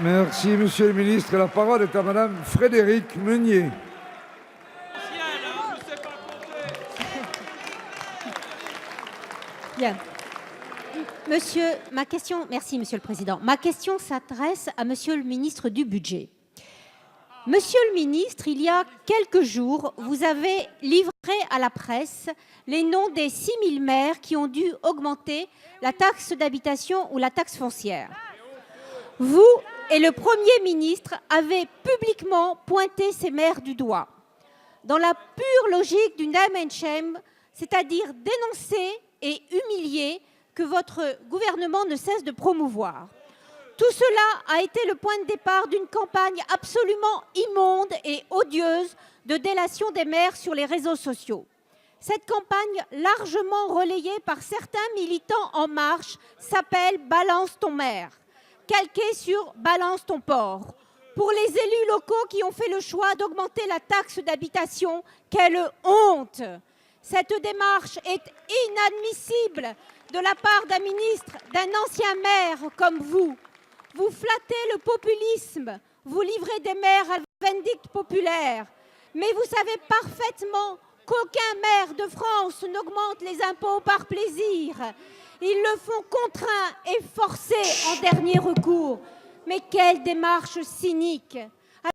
Merci, Monsieur le ministre. La parole est à Madame Frédérique Meunier. Bien. Merci, Monsieur le Président. Ma question s'adresse à Monsieur le ministre du Budget. Monsieur le ministre, il y a quelques jours, vous avez livré à la presse les noms des 6 000 maires qui ont dû augmenter la taxe d'habitation ou la taxe foncière. Vous et le Premier ministre avez publiquement pointé ces maires du doigt, dans la pure logique du name and shame, c'est-à-dire dénoncer et humilier que votre gouvernement ne cesse de promouvoir. Tout cela a été le point de départ d'une campagne absolument immonde et odieuse de délation des maires sur les réseaux sociaux. Cette campagne, largement relayée par certains militants En Marche, s'appelle « Balance ton maire », calquée sur « Balance ton port ». Pour les élus locaux qui ont fait le choix d'augmenter la taxe d'habitation, quelle honte! Cette démarche est inadmissible de la part d'un ministre, d'un ancien maire comme vous. Vous flattez le populisme, vous livrez des maires à la vindicte populaire. Mais vous savez parfaitement qu'aucun maire de France n'augmente les impôts par plaisir. Ils le font contraint et forcé en dernier recours. Mais quelle démarche cynique!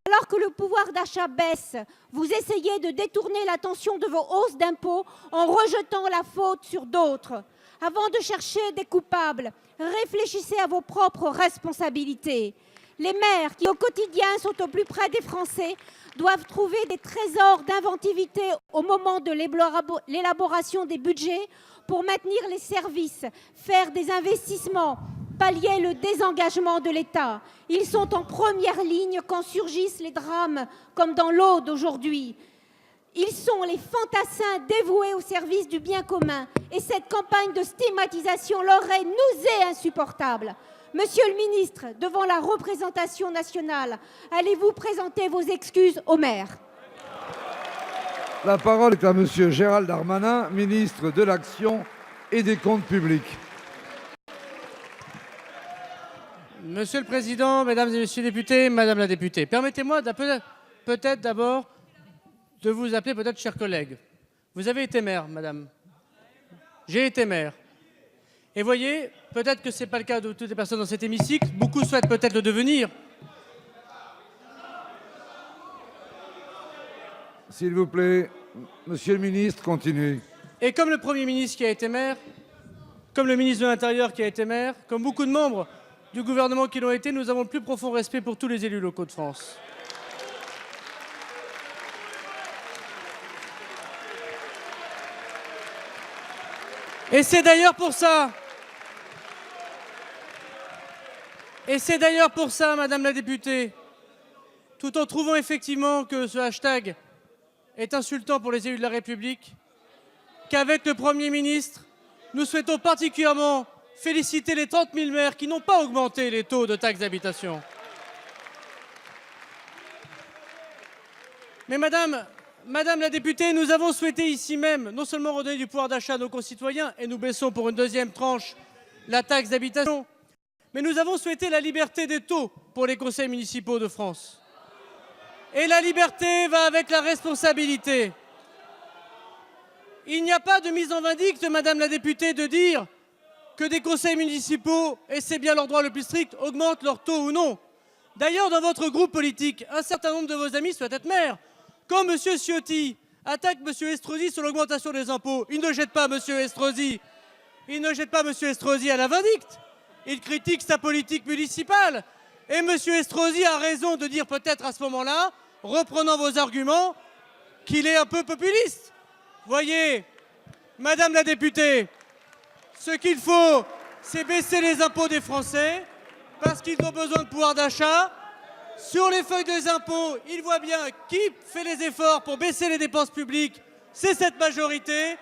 Alors que le pouvoir d'achat baisse, vous essayez de détourner l'attention de vos hausses d'impôts en rejetant la faute sur d'autres. Avant de chercher des coupables, réfléchissez à vos propres responsabilités. Les maires qui, au quotidien, sont au plus près des Français, doivent trouver des trésors d'inventivité au moment de l'élaboration des budgets pour maintenir les services, faire des investissements, pallier le désengagement de l'État. Ils sont en première ligne quand surgissent les drames, comme dans l'Aude aujourd'hui. Ils sont les fantassins dévoués au service du bien commun. Et cette campagne de stigmatisation leur est nausée insupportable. Monsieur le ministre, devant la représentation nationale, allez-vous présenter vos excuses aux maires? La parole est à Monsieur Gérald Darmanin, ministre de l'Action et des Comptes publics. Monsieur le Président, Mesdames et Messieurs les députés, Madame la députée, permettez-moi peut-être d'abord de vous appeler peut-être chers collègues. Vous avez été maire, Madame. J'ai été maire. Et voyez, peut-être que ce n'est pas le cas de toutes les personnes dans cet hémicycle. Beaucoup souhaitent peut-être le devenir. S'il vous plaît, Monsieur le ministre, continuez. Et comme le Premier ministre qui a été maire, comme le ministre de l'Intérieur qui a été maire, comme beaucoup de membres du gouvernement qui l'ont été, nous avons le plus profond respect pour tous les élus locaux de France. Et c'est d'ailleurs pour ça, Madame la députée, tout en trouvant effectivement que ce hashtag est insultant pour les élus de la République, qu'avec le Premier ministre, nous souhaitons particulièrement féliciter les 30 000 maires qui n'ont pas augmenté les taux de taxe d'habitation. Mais Madame la députée, nous avons souhaité ici même non seulement redonner du pouvoir d'achat à nos concitoyens, et nous baissons pour une deuxième tranche la taxe d'habitation, mais nous avons souhaité la liberté des taux pour les conseils municipaux de France. Et la liberté va avec la responsabilité. Il n'y a pas de mise en vindicte, Madame la députée, de dire que des conseils municipaux, et c'est bien leur droit le plus strict, augmentent leurs taux ou non. D'ailleurs, dans votre groupe politique, un certain nombre de vos amis souhaitent être maires. Quand M. Ciotti attaque M. Estrosi sur l'augmentation des impôts, il ne jette pas M. Estrosi. Il ne jette pas M. Estrosi à la vindicte. Il critique sa politique municipale. Et M. Estrosi a raison de dire peut-être à ce moment-là, reprenant vos arguments, qu'il est un peu populiste. Voyez, Madame la députée, ce qu'il faut, c'est baisser les impôts des Français parce qu'ils ont besoin de pouvoir d'achat. Sur les feuilles des impôts, ils voient bien qui fait les efforts pour baisser les dépenses publiques. C'est cette majorité.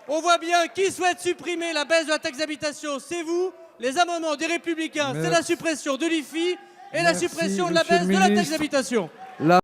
On voit bien qui souhaite supprimer la baisse de la taxe d'habitation. C'est vous. Les amendements des Républicains, c'est la suppression de l'IFI et la suppression de la baisse de la taxe d'habitation.